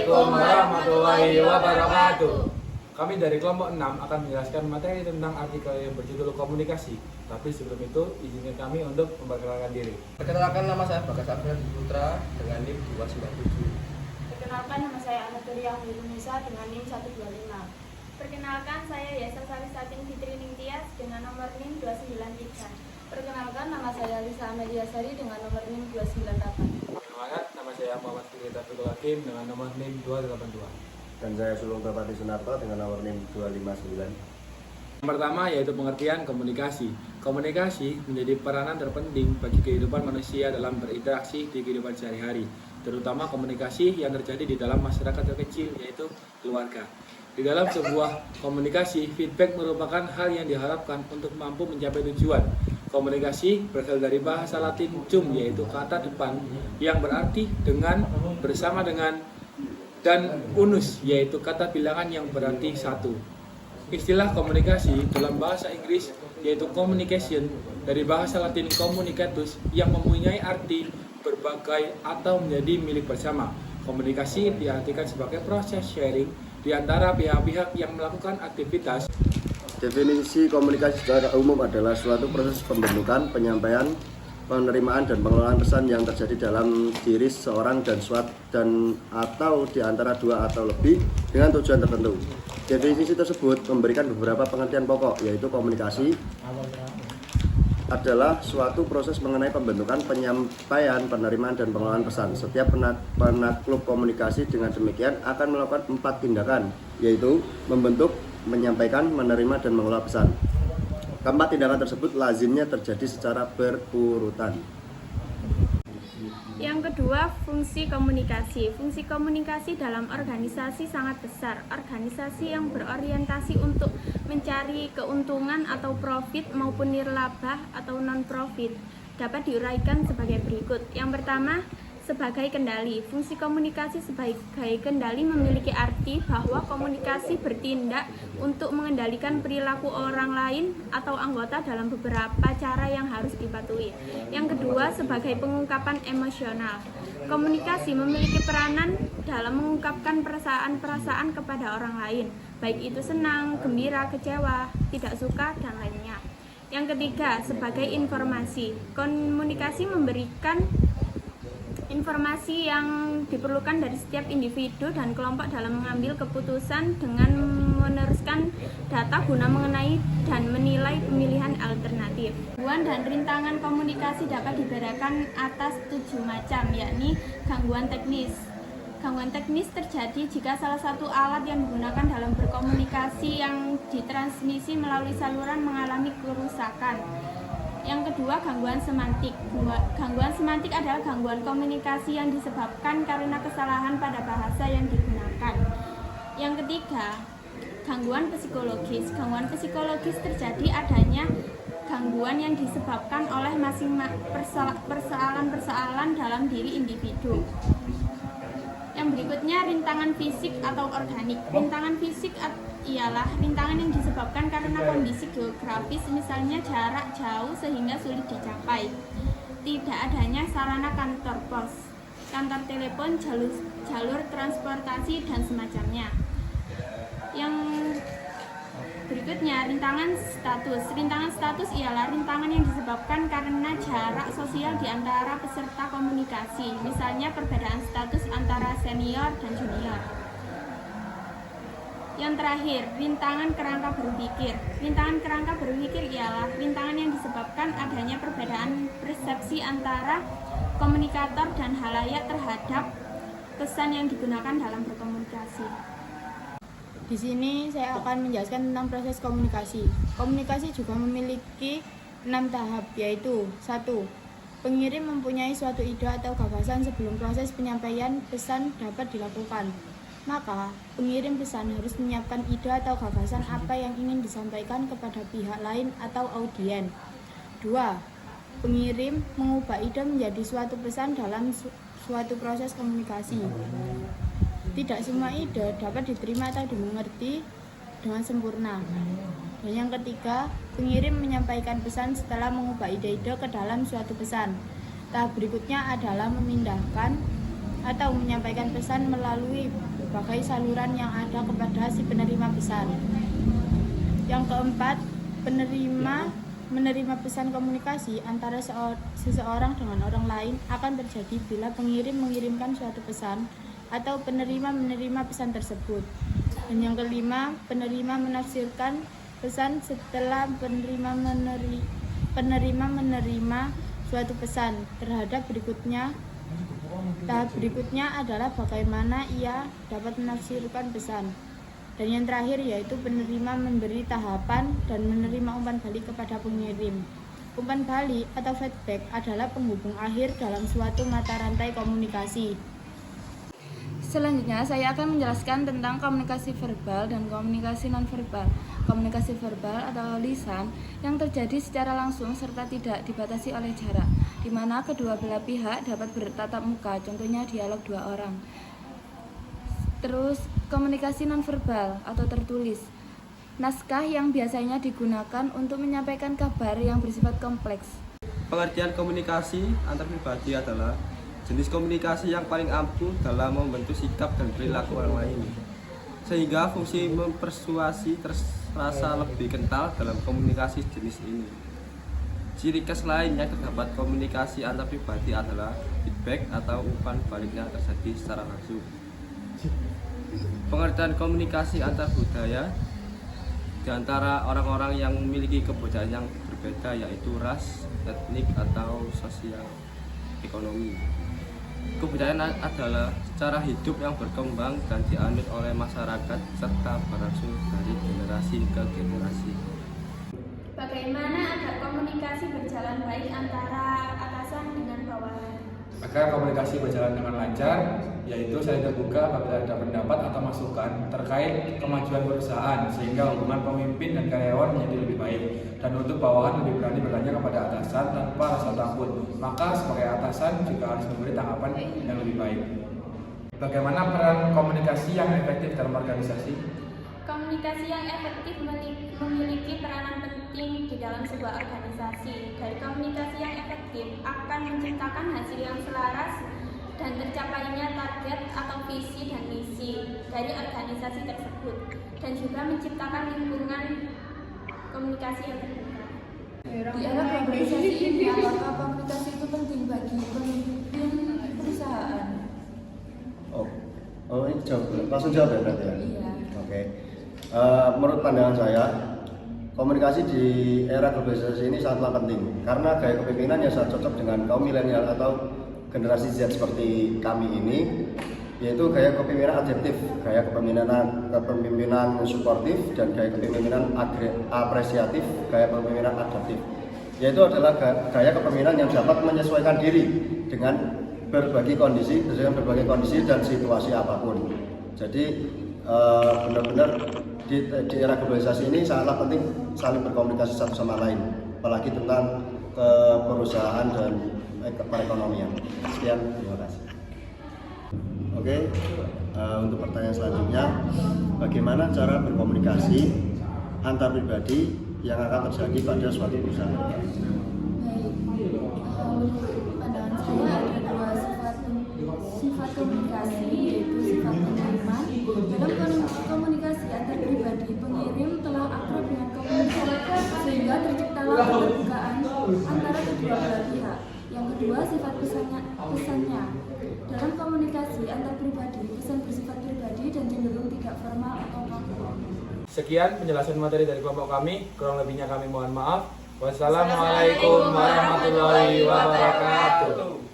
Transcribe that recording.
Assalamualaikum warahmatullahi wabarakatuh. Kami dari kelompok 6 akan menjelaskan materi tentang artikel yang berjudul komunikasi. Tapi sebelum itu, izinkan kami untuk memperkenalkan diri. Perkenalkan, nama saya Bagas Abdul Putra dengan NIM 297. Perkenalkan, nama saya Anatolia Indonesia dengan NIM 125. Perkenalkan, saya Yasa Sarisatin Fitri Ningtyas dengan nomor NIM 293. Perkenalkan, nama saya Lisa Amelia Sari dengan nomor NIM 298. Perkenalkan, nama saya Muhammad Firita Fikul Hakim dengan nomor NIM 282. Dan saya Sulung Bapati Sunarto dengan nomor NIM 259. Yang pertama yaitu pengertian komunikasi. Komunikasi menjadi peranan terpenting bagi kehidupan manusia dalam berinteraksi di kehidupan sehari-hari, terutama komunikasi yang terjadi di dalam masyarakat terkecil, yaitu keluarga. Di dalam sebuah komunikasi, feedback merupakan hal yang diharapkan untuk mampu mencapai tujuan. Komunikasi berasal dari bahasa Latin cum, yaitu kata depan yang berarti dengan, bersama dengan, dan unus, yaitu kata bilangan yang berarti satu. Istilah komunikasi dalam bahasa Inggris yaitu communication dari bahasa Latin communicatus yang mempunyai arti berbagai atau menjadi milik bersama. Komunikasi diartikan sebagai proses sharing di antara pihak-pihak yang melakukan aktivitas. Definisi komunikasi secara umum adalah suatu proses pembentukan, penyampaian, penerimaan dan pengelolaan pesan yang terjadi dalam diri seorang dan atau di antara dua atau lebih dengan tujuan tertentu. Definisi tersebut memberikan beberapa pengertian pokok, yaitu komunikasi adalah suatu proses mengenai pembentukan, penyampaian, penerimaan dan pengelolaan pesan. Setiap penakluk komunikasi dengan demikian akan melakukan 4 tindakan, yaitu membentuk, menyampaikan, menerima dan mengelola pesan. Keempat tindakan tersebut lazimnya terjadi secara berurutan. Yang kedua, fungsi komunikasi. Fungsi komunikasi dalam organisasi sangat besar. Organisasi yang berorientasi untuk mencari keuntungan atau profit maupun nirlaba atau non-profit dapat diuraikan sebagai berikut. Yang pertama, sebagai kendali. Fungsi komunikasi sebagai kendali memiliki arti bahwa komunikasi bertindak untuk mengendalikan perilaku orang lain atau anggota dalam beberapa cara yang harus dipatuhi. Yang kedua, sebagai pengungkapan emosional. Komunikasi memiliki peranan dalam mengungkapkan perasaan-perasaan kepada orang lain, baik itu senang, gembira, kecewa, tidak suka, dan lainnya. Yang ketiga, sebagai informasi. Komunikasi memberikan informasi yang diperlukan dari setiap individu dan kelompok dalam mengambil keputusan dengan meneruskan data guna mengenai dan menilai pemilihan alternatif. Gangguan dan rintangan komunikasi dapat dibedakan atas 7 macam, yakni gangguan teknis. Gangguan teknis terjadi jika salah satu alat yang digunakan dalam berkomunikasi yang ditransmisi melalui saluran mengalami kerusakan. Yang kedua, gangguan semantik. Gangguan semantik adalah gangguan komunikasi yang disebabkan karena kesalahan pada bahasa yang digunakan. Yang ketiga, gangguan psikologis. Gangguan psikologis terjadi adanya gangguan yang disebabkan oleh persoalan-persoalan dalam diri individu. Yang berikutnya, rintangan fisik atau organik. Rintangan fisik ialah rintangan yang disebabkan karena kondisi geografis, misalnya jarak jauh sehingga sulit dicapai, tidak adanya sarana kantor pos, kantor telepon, jalur transportasi, dan semacamnya. Yang berikutnya, rintangan status. Rintangan status ialah rintangan yang disebabkan karena jarak sosial di antara peserta komunikasi, misalnya perbedaan status antara senior dan junior. Yang terakhir, rintangan kerangka berpikir. Rintangan kerangka berpikir ialah rintangan yang disebabkan adanya perbedaan persepsi antara komunikator dan halayak terhadap pesan yang digunakan dalam berkomunikasi. Di sini saya akan menjelaskan tentang proses komunikasi. Komunikasi juga memiliki 6 tahap, yaitu 1. Pengirim mempunyai suatu ide atau gagasan sebelum proses penyampaian pesan dapat dilakukan. Maka, pengirim pesan harus menyiapkan ide atau gagasan apa yang ingin disampaikan kepada pihak lain atau audien. 2. Pengirim mengubah ide menjadi suatu pesan dalam suatu proses komunikasi. Tidak semua ide dapat diterima atau dimengerti dengan sempurna. Dan yang ketiga, pengirim menyampaikan pesan setelah mengubah ide-ide ke dalam suatu pesan. Tahap berikutnya adalah memindahkan atau menyampaikan pesan melalui berbagai saluran yang ada kepada si penerima pesan. Yang keempat, menerima pesan komunikasi antara seseorang dengan orang lain akan terjadi bila pengirim mengirimkan suatu pesan atau penerima menerima pesan tersebut. Dan yang kelima, penerima menafsirkan pesan setelah penerima menerima suatu pesan. Tahap berikutnya adalah bagaimana ia dapat menafsirkan pesan. Dan yang terakhir yaitu penerima memberi tahapan dan menerima umpan balik kepada pengirim. Umpan balik atau feedback adalah penghubung akhir dalam suatu mata rantai komunikasi. Selanjutnya saya akan menjelaskan tentang komunikasi verbal dan komunikasi nonverbal. Komunikasi verbal atau lisan yang terjadi secara langsung serta tidak dibatasi oleh jarak, di mana kedua belah pihak dapat bertatap muka, contohnya dialog dua orang. Terus komunikasi nonverbal atau tertulis, naskah yang biasanya digunakan untuk menyampaikan kabar yang bersifat kompleks. Pengertian komunikasi antar pribadi adalah jenis komunikasi yang paling ampuh dalam membentuk sikap dan perilaku orang lain, sehingga fungsi mempersuasi terasa lebih kental dalam komunikasi jenis ini. Ciri khas lainnya terdapat komunikasi antar pribadi adalah feedback atau umpan baliknya terjadi secara langsung. Pengertian komunikasi antar budaya di antara orang-orang yang memiliki kebudayaan yang berbeda, yaitu ras, etnik, atau sosial ekonomi. Kebudayaan adalah cara hidup yang berkembang dan dianut oleh masyarakat serta berlangsung dari generasi ke generasi. Bagaimana agar komunikasi berjalan baik antara atasan dengan bawahan? Agar komunikasi berjalan dengan lancar, yaitu saling terbuka apabila ada pendapat atau masukan terkait kemajuan perusahaan, sehingga hubungan pemimpin dan karyawan menjadi lebih baik, dan untuk bawahan lebih berani bertanya kepada atasan tanpa rasa takut. Maka sebagai atasan juga harus memberi tanggapan yang lebih baik. Bagaimana peran komunikasi yang efektif dalam organisasi? Komunikasi yang efektif memiliki peranan penting di dalam sebuah organisasi. Dari komunikasi yang efektif akan menciptakan hasil yang selaras dan tercapainya target atau visi dan misi dari organisasi tersebut, dan juga menciptakan lingkungan komunikasi yang terbuka. Di era globalisasi ini, apakah komunikasi itu penting bagi pemimpin perusahaan? Ini langsung jawab ya berarti ya? Iya. Oke. Menurut pandangan saya, komunikasi di era globalisasi ini sangatlah penting karena gaya kepemimpinan yang sangat cocok dengan kaum milenial atau generasi Z seperti kami ini, yaitu gaya kepemimpinan adaptif, gaya kepemimpinan suportif, dan gaya kepemimpinan apresiatif, gaya kepemimpinan adaptif. Yaitu adalah gaya kepemimpinan yang dapat menyesuaikan diri dengan berbagai kondisi dan situasi apapun. Jadi benar-benar di era globalisasi ini sangatlah penting saling berkomunikasi satu sama lain, apalagi tentang perusahaan dan perekonomian. Sekian, terima kasih. Oke, untuk pertanyaan selanjutnya, bagaimana cara berkomunikasi antar pribadi yang akan terjadi pada suatu perusahaan? Baik, pandangan saya ada dua sifat komunikasi, yaitu sifat penerimaan. Dalam komunikasi antar pribadi, pengirim telah akrab dengan komunikasi sehingga terciptalah keterbukaan antara kedua belah pihak. Yang kedua, sifat pesannya. Dalam komunikasi antar pribadi, pesan bersifat pribadi dan cenderung tidak formal atau kaku. Sekian penjelasan materi dari kelompok kami. Kurang lebihnya kami mohon maaf. Wassalamualaikum warahmatullahi wabarakatuh.